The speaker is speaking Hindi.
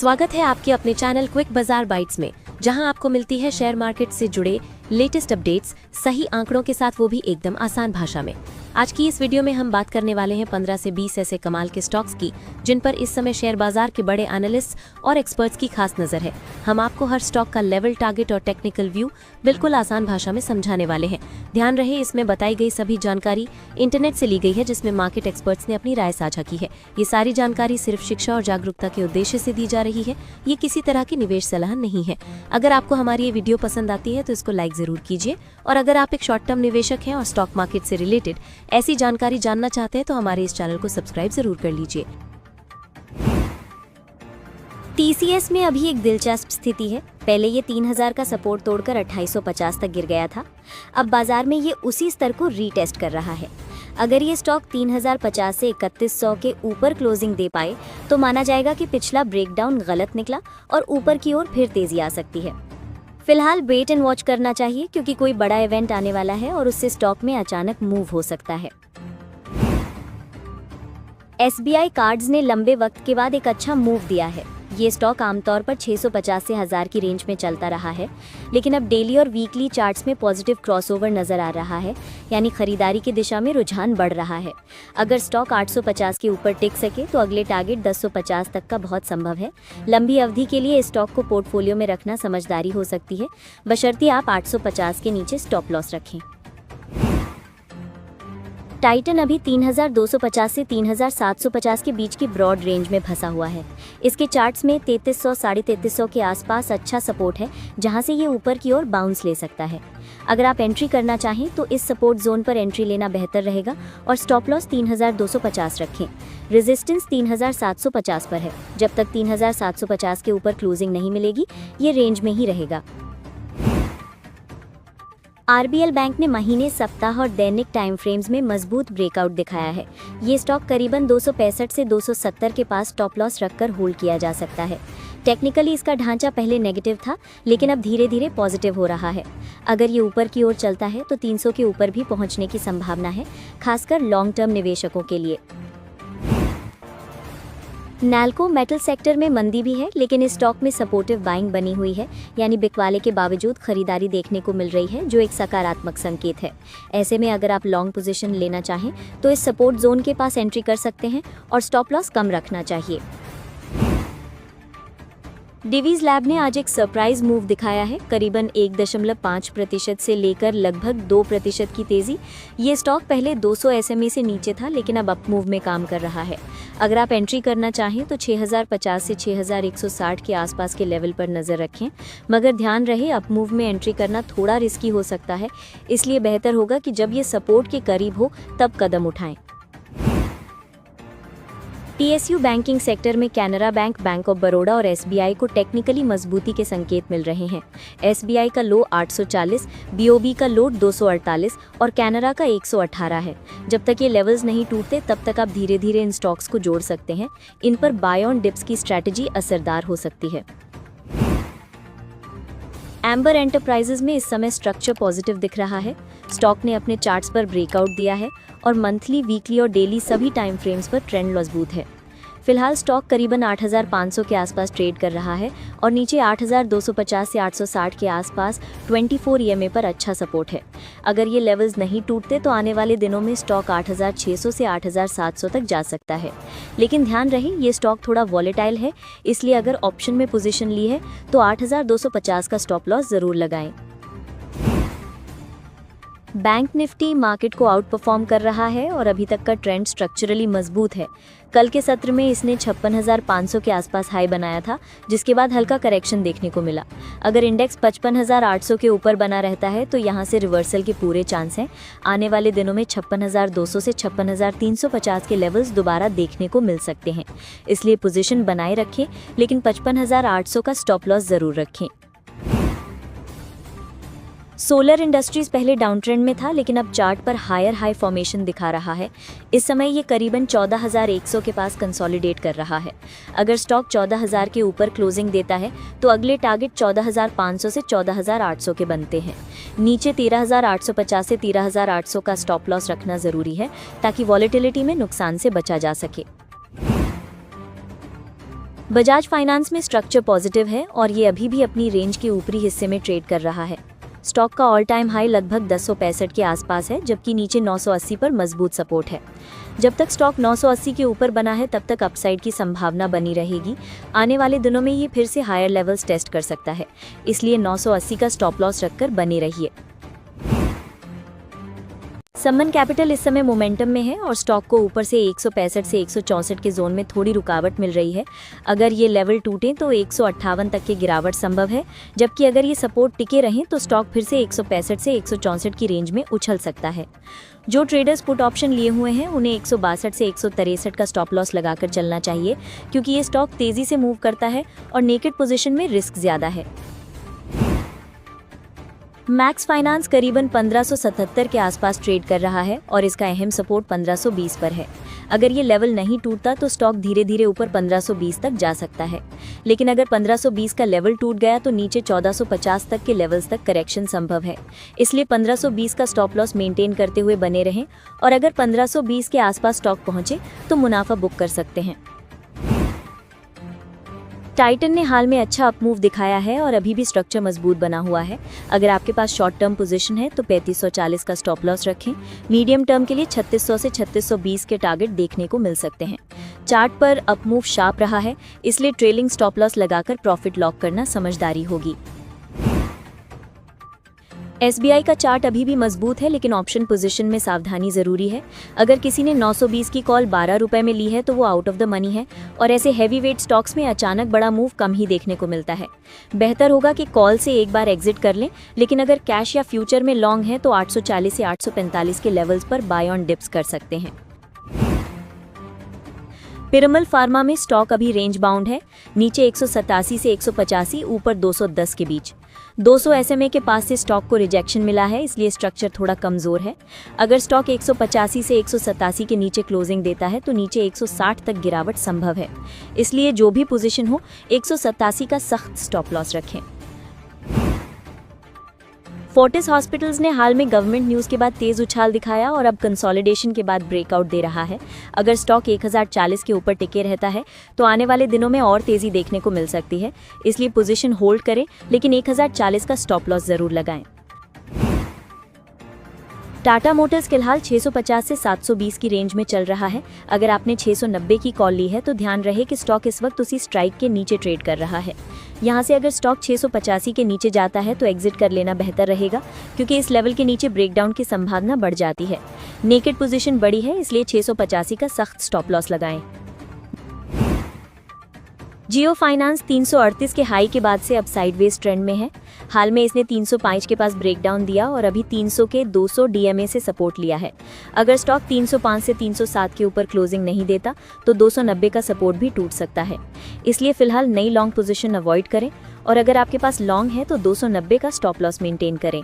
स्वागत है आपके अपने चैनल क्विक बाजार बाइट्स में, जहां आपको मिलती है शेयर मार्केट से जुड़े लेटेस्ट अपडेट्स सही आंकड़ों के साथ, वो भी एकदम आसान भाषा में। आज की इस वीडियो में हम बात करने वाले हैं 15 से 20 ऐसे कमाल के स्टॉक्स की जिन पर इस समय शेयर बाजार के बड़े एनालिस्ट और एक्सपर्ट्स की खास नजर है। हम आपको हर स्टॉक का लेवल, टारगेट और टेक्निकल व्यू बिल्कुल आसान भाषा में समझाने वाले हैं। ध्यान रहे, इसमें बताई गई सभी जानकारी इंटरनेट से ली गई है, जिसमें मार्केट एक्सपर्ट्स ने अपनी राय साझा की है। ये सारी जानकारी सिर्फ शिक्षा और जागरूकता के उद्देश्य से दी जा रही है। ये किसी तरह की निवेश सलाह नहीं है। अगर आपको हमारी ये वीडियो पसंद आती है तो इसको लाइक जरूर कीजिए, और अगर आप एक शॉर्ट टर्म निवेशक हैं और स्टॉक मार्केट से रिलेटेड ऐसी जानकारी जानना चाहते हैं तो हमारे इस चैनल को सब्सक्राइब जरूर कर लीजिए। टीसीएस में अभी एक दिलचस्प स्थिति है। पहले ये 3000 का सपोर्ट तोड़कर 2850 तक गिर गया था। अब बाजार में ये उसी स्तर को रीटेस्ट कर रहा है। अगर ये स्टॉक 3050 से 3100 के ऊपर क्लोजिंग दे पाए तो माना जाएगा कि पिछला ब्रेकडाउन गलत निकला और ऊपर की ओर फिर तेजी आ सकती है। फिलहाल वेट एंड वॉच करना चाहिए, क्योंकि कोई बड़ा इवेंट आने वाला है और उससे स्टॉक में अचानक मूव हो सकता है। एसबीआई कार्ड्स ने लंबे वक्त के बाद एक अच्छा मूव दिया है। ये स्टॉक आमतौर पर 650 से 1000 की रेंज में चलता रहा है, लेकिन अब डेली और वीकली चार्ट्स में पॉजिटिव क्रॉसओवर नजर आ रहा है, यानी खरीदारी की दिशा में रुझान बढ़ रहा है। अगर स्टॉक 850 के ऊपर टिक सके तो अगले टारगेट 1050 तक का बहुत संभव है। लंबी अवधि के लिए इस स्टॉक को पोर्टफोलियो में रखना समझदारी हो सकती है, बशर्ते आप 850 के नीचे स्टॉप लॉस रखें। टाइटन अभी 3250 से 3750 के बीच की ब्रॉड रेंज में फंसा हुआ है। इसके चार्ट्स में 3300 साढ़े 3300 के आसपास अच्छा सपोर्ट है, जहां से ये ऊपर की ओर बाउंस ले सकता है। अगर आप एंट्री करना चाहें तो इस सपोर्ट जोन पर एंट्री लेना बेहतर रहेगा और स्टॉप लॉस 3250 रखें। रेजिस्टेंस 3750 पर है। जब तक 3750 के ऊपर क्लोजिंग नहीं मिलेगी, ये रेंज में ही रहेगा। आरबीएल बैंक ने महीने, सप्ताह और दैनिक टाइम फ्रेम्स में मजबूत ब्रेकआउट दिखाया है। ये स्टॉक करीबन 265 से 270 के पास स्टॉप लॉस रखकर होल्ड किया जा सकता है। टेक्निकली इसका ढांचा पहले नेगेटिव था, लेकिन अब धीरे धीरे पॉजिटिव हो रहा है। अगर ये ऊपर की ओर चलता है तो 300 के ऊपर भी पहुंचने की संभावना है, खासकर लॉन्ग टर्म निवेशकों के लिए। नैल्को मेटल सेक्टर में मंदी भी है, लेकिन इस स्टॉक में सपोर्टिव बाइंग बनी हुई है, यानी बिकवाले के बावजूद खरीदारी देखने को मिल रही है, जो एक सकारात्मक संकेत है। ऐसे में अगर आप लॉन्ग पोजीशन लेना चाहें तो इस सपोर्ट जोन के पास एंट्री कर सकते हैं और स्टॉप लॉस कम रखना चाहिए। डिवीज लैब ने आज एक सरप्राइज मूव दिखाया है, करीबन 1.5% से लेकर लगभग 2% की तेजी। ये स्टॉक पहले 200 एसएमई से नीचे था, लेकिन अब अप मूव में काम कर रहा है। अगर आप एंट्री करना चाहें तो 6050 से 6160 के आसपास के लेवल पर नजर रखें, मगर ध्यान रहे अप मूव में एंट्री करना थोड़ा रिस्की हो सकता है, इसलिए बेहतर होगा कि जब ये सपोर्ट के करीब हो तब कदम उठाएं। पीएसयू बैंकिंग सेक्टर में Canara bank, bank of Baroda और एसबीआई को टेक्निकली मजबूती के संकेत मिल रहे हैं। एसबीआई का लो 840, बीओबी का लो 248 और कैनरा का 118 है। जब तक ये लेवल्स नहीं टूटते तब तक आप धीरे धीरे इन स्टॉक्स को जोड़ सकते हैं। इन पर बाय ऑन डिप्स की स्ट्रैटेजी असरदार हो सकती है। एम्बर एंटरप्राइजेज में इस समय स्ट्रक्चर पॉजिटिव दिख रहा है। स्टॉक ने अपने चार्ट्स पर ब्रेकआउट दिया है और मंथली, वीकली और डेली सभी टाइम फ्रेम्स पर ट्रेंड मजबूत है। फिलहाल स्टॉक करीबन 8500 के आसपास ट्रेड कर रहा है और नीचे 8250 से 860 के आसपास 24 ईएमए पर अच्छा सपोर्ट है। अगर ये लेवल्स नहीं टूटते तो आने वाले दिनों में स्टॉक 8600 से 8700 तक जा सकता है। लेकिन ध्यान रहे, ये स्टॉक थोड़ा वॉलेटाइल है, इसलिए अगर ऑप्शन में पोजीशन ली है तो 8250 का स्टॉप लॉस जरूर लगाएं। बैंक निफ्टी मार्केट को आउट परफॉर्म कर रहा है और अभी तक का ट्रेंड स्ट्रक्चरली मजबूत है। कल के सत्र में इसने 56,500 के आसपास हाई बनाया था, जिसके बाद हल्का करेक्शन देखने को मिला। अगर इंडेक्स 55,800 के ऊपर बना रहता है तो यहां से रिवर्सल के पूरे चांस हैं। आने वाले दिनों में 56,200 से 56,350 के लेवल्स दोबारा देखने को मिल सकते हैं, इसलिए पोजीशन बनाए रखें, लेकिन 55,800 का स्टॉप लॉस जरूर रखें। सोलर इंडस्ट्रीज पहले डाउन ट्रेंड में था, लेकिन अब चार्ट पर हायर हाई फॉर्मेशन दिखा रहा है। इस समय ये करीबन 14,100 के पास कंसोलिडेट कर रहा है। अगर स्टॉक 14,000 के ऊपर क्लोजिंग देता है तो अगले टारगेट 14,500 से 14,800 के बनते हैं। नीचे 13,850 से 13,800 का स्टॉप लॉस रखना जरूरी है, ताकि वॉलेटिलिटी में नुकसान से बचा जा सके। बजाज फाइनेंस में स्ट्रक्चर पॉजिटिव है और ये अभी भी अपनी रेंज के ऊपरी हिस्से में ट्रेड कर रहा है। स्टॉक का ऑल टाइम हाई लगभग 1065 के आसपास है, जबकि नीचे 980 पर मजबूत सपोर्ट है। जब तक स्टॉक 980 के ऊपर बना है तब तक अपसाइड की संभावना बनी रहेगी। आने वाले दिनों में ये फिर से हायर लेवल्स टेस्ट कर सकता है, इसलिए 980 का स्टॉप लॉस रखकर बने रहिए। समन कैपिटल इस समय मोमेंटम में है और स्टॉक को ऊपर से 165 से 164 के जोन में थोड़ी रुकावट मिल रही है। अगर ये लेवल टूटे तो 158 तक की गिरावट संभव है, जबकि अगर ये सपोर्ट टिके रहें तो स्टॉक फिर से 165 से 164 की रेंज में उछल सकता है। जो ट्रेडर्स पुट ऑप्शन लिए हुए हैं उन्हें 162 से 163 का स्टॉप लॉस लगाकर चलना चाहिए, क्योंकि ये स्टॉक तेजी से मूव करता है और नेकेड पोजीशन में रिस्क ज्यादा है। मैक्स फाइनेंस करीबन 1577 के आसपास ट्रेड कर रहा है और इसका अहम सपोर्ट 1520 पर है। अगर ये लेवल नहीं टूटता तो स्टॉक धीरे धीरे ऊपर 1520 तक जा सकता है, लेकिन अगर 1520 का लेवल टूट गया तो नीचे 1450 तक के लेवल्स तक करेक्शन संभव है। इसलिए 1520 का स्टॉप लॉस मेंटेन करते हुए बने रहें और अगर 1520 के आसपास स्टॉक पहुंचे तो मुनाफा बुक कर सकते हैं। टाइटन ने हाल में अच्छा अपमूव दिखाया है और अभी भी स्ट्रक्चर मजबूत बना हुआ है। अगर आपके पास शॉर्ट टर्म पोजीशन है तो 3540 का स्टॉप लॉस रखें। मीडियम टर्म के लिए 3600 से 3620 के टारगेट देखने को मिल सकते हैं। चार्ट पर अपमूव शार्प रहा है, इसलिए ट्रेलिंग स्टॉप लॉस लगाकर प्रॉफिट लॉक करना समझदारी होगी। SBI का चार्ट अभी भी मजबूत है, लेकिन ऑप्शन पोजीशन में सावधानी जरूरी है। अगर किसी ने 920 की कॉल 12 रुपए में ली है तो वो आउट ऑफ द मनी है और ऐसे हैवी वेट स्टॉक्स में अचानक बड़ा मूव कम ही देखने को मिलता है। बेहतर होगा कि कॉल से एक बार एग्जिट कर लें, लेकिन अगर कैश या फ्यूचर में लॉन्ग है तो 840 से 845 के लेवल्स पर बाय ऑन डिप्स कर सकते हैं। पिरामल फार्मा में स्टॉक अभी रेंज बाउंड है, नीचे 187 से 185, ऊपर 210 के बीच। 200 SMA के पास से स्टॉक को रिजेक्शन मिला है, इसलिए स्ट्रक्चर थोड़ा कमजोर है। अगर स्टॉक 185 से 187 के नीचे क्लोजिंग देता है तो नीचे 160 तक गिरावट संभव है, इसलिए जो भी पोजीशन हो 187 का सख्त स्टॉप लॉस रखें। फोर्टिस हॉस्पिटल्स ने हाल में गवर्नमेंट न्यूज़ के बाद तेज उछाल दिखाया और अब कंसोलिडेशन के बाद ब्रेकआउट दे रहा है। अगर स्टॉक 1040 के ऊपर टिके रहता है तो आने वाले दिनों में और तेजी देखने को मिल सकती है, इसलिए पोजीशन होल्ड करें, लेकिन 1040 का स्टॉप लॉस जरूर लगाएं। टाटा मोटर्स फिलहाल 650 से 720 की रेंज में चल रहा है। अगर आपने 690 की कॉल ली है तो ध्यान रहे कि स्टॉक इस वक्त उसी स्ट्राइक के नीचे ट्रेड कर रहा है। यहां से अगर स्टॉक 685 के नीचे जाता है तो एग्जिट कर लेना बेहतर रहेगा, क्योंकि इस लेवल के नीचे ब्रेकडाउन की संभावना बढ़ जाती है। नेकेड पोजीशन बड़ी है, इसलिए 685 का सख्त स्टॉप लॉस लगाएं। जियो फाइनेंस 338 के हाई के बाद से अब साइडवेज ट्रेंड में है। हाल में इसने 305 के पास ब्रेकडाउन दिया और अभी 300 के 200 DMA से सपोर्ट लिया है। अगर स्टॉक 305 से 307 के ऊपर क्लोजिंग नहीं देता तो 290 का सपोर्ट भी टूट सकता है, इसलिए फिलहाल नई लॉन्ग पोजीशन अवॉइड करें और अगर आपके पास लॉन्ग है तो 290 का स्टॉप लॉस मेंटेन करें।